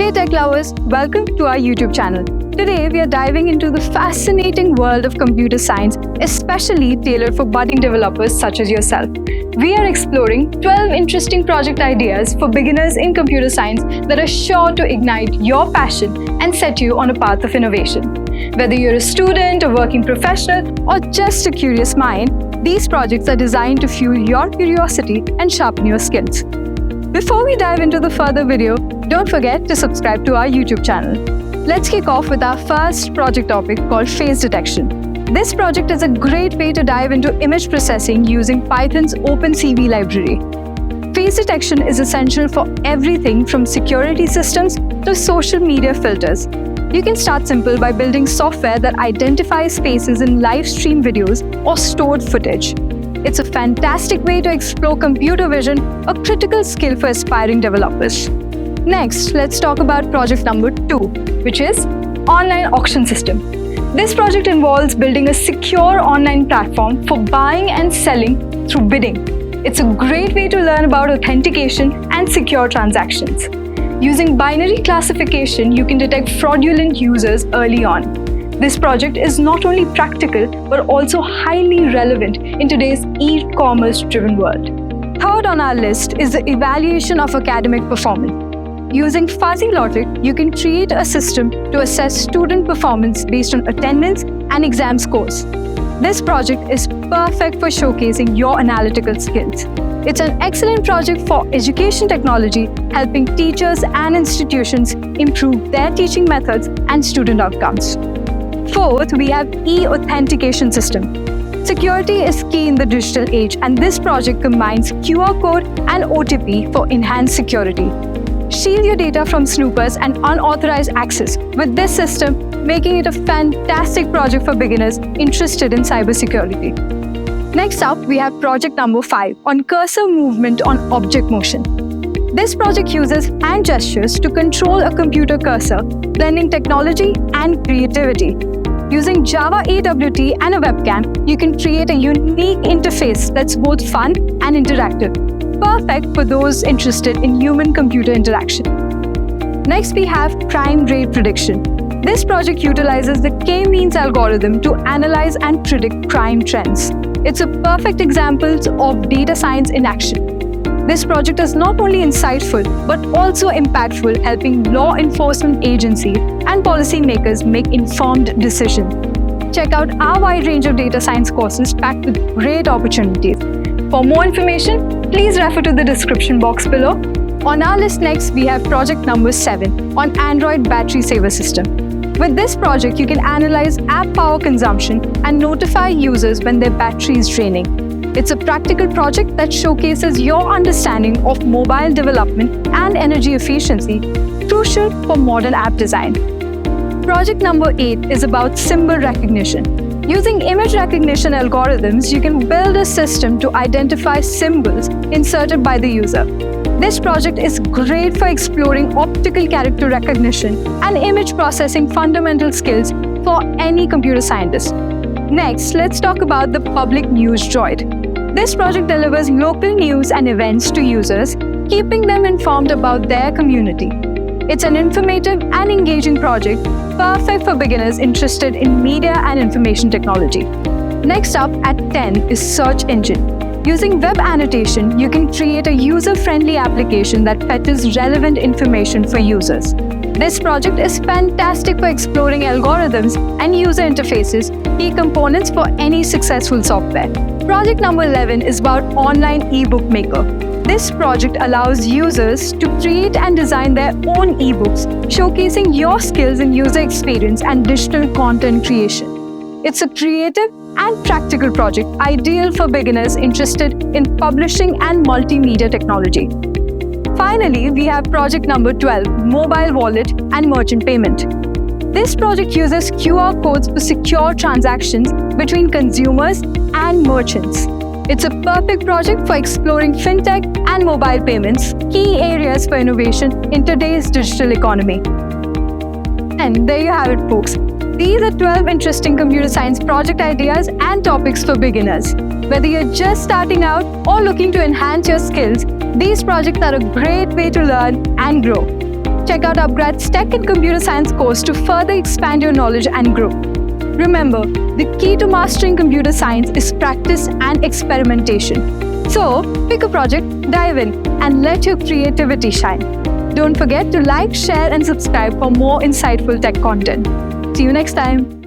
Hey tech lovers, welcome to our YouTube channel. Today we are diving into the fascinating world of computer science, especially tailored for budding developers such as yourself. We are exploring 12 interesting project ideas for beginners in computer science that are sure to ignite your passion and set you on a path of innovation. Whether you're a student, a working professional, or just a curious mind, these projects are designed to fuel your curiosity and sharpen your skills. Before we dive into the further video, don't forget to subscribe to our YouTube channel. Let's kick off with our first project topic called face detection. This project is a great way to dive into image processing using Python's OpenCV library. Face detection is essential for everything from security systems to social media filters. You can start simple by building software that identifies faces in live stream videos or stored footage. It's a fantastic way to explore computer vision, a critical skill for aspiring developers. Next, let's talk about project number 2, which is online auction system. This project involves building a secure online platform for buying and selling through bidding. It's a great way to learn about authentication and secure transactions. Using binary classification, you can detect fraudulent users early on. This project is not only practical, but also highly relevant in today's e-commerce-driven world. Third on our list is the evaluation of academic performance. Using fuzzy logic, you can create a system to assess student performance based on attendance and exam scores. This project is perfect for showcasing your analytical skills. It's an excellent project for education technology, helping teachers and institutions improve their teaching methods and student outcomes. Fourth, we have e-authentication system. Security is key in the digital age, and this project combines QR code and OTP for enhanced security. Shield your data from snoopers and unauthorized access with this system, making it a fantastic project for beginners interested in cybersecurity. Next up, we have project number 5 on cursor movement on object motion. This project uses hand gestures to control a computer cursor, blending technology and creativity. Using Java AWT and a webcam, you can create a unique interface that's both fun and interactive, perfect for those interested in human-computer interaction. Next, we have crime rate prediction. This project utilizes the K-means algorithm to analyze and predict crime trends. It's a perfect example of data science in action. This project is not only insightful, but also impactful, helping law enforcement agencies and policymakers make informed decisions. Check out our wide range of data science courses packed with great opportunities. For more information, please refer to the description box below. On our list next, we have project number 7 on Android battery saver system. With this project, you can analyze app power consumption and notify users when their battery is draining. It's a practical project that showcases your understanding of mobile development and energy efficiency, crucial for modern app design. Project number 8 is about symbol recognition. Using image recognition algorithms, you can build a system to identify symbols inserted by the user. This project is great for exploring optical character recognition and image processing fundamental skills for any computer scientist. Next, let's talk about the Public News Droid. This project delivers local news and events to users, keeping them informed about their community. It's an informative and engaging project, perfect for beginners interested in media and information technology. Next up at 10 is Search Engine. Using web annotation, you can create a user-friendly application that fetches relevant information for users. This project is fantastic for exploring algorithms and user interfaces, key components for any successful software. Project number 11 is about Online eBook Maker. This project allows users to create and design their own ebooks, showcasing your skills in user experience and digital content creation. It's a creative and practical project ideal for beginners interested in publishing and multimedia technology. Finally, we have project number 12, Mobile Wallet and Merchant Payment. This project uses QR codes for secure transactions between consumers and merchants. It's a perfect project for exploring fintech and mobile payments, key areas for innovation in today's digital economy. And there you have it, folks. These are 12 interesting computer science project ideas and topics for beginners. Whether you're just starting out or looking to enhance your skills, these projects are a great way to learn and grow. check out Upgrade's Tech and Computer Science course to further expand your knowledge and grow. Remember, the key to mastering computer science is practice and experimentation. So, pick a project, dive in, and let your creativity shine. Don't forget to like, share, and subscribe for more insightful tech content. See you next time.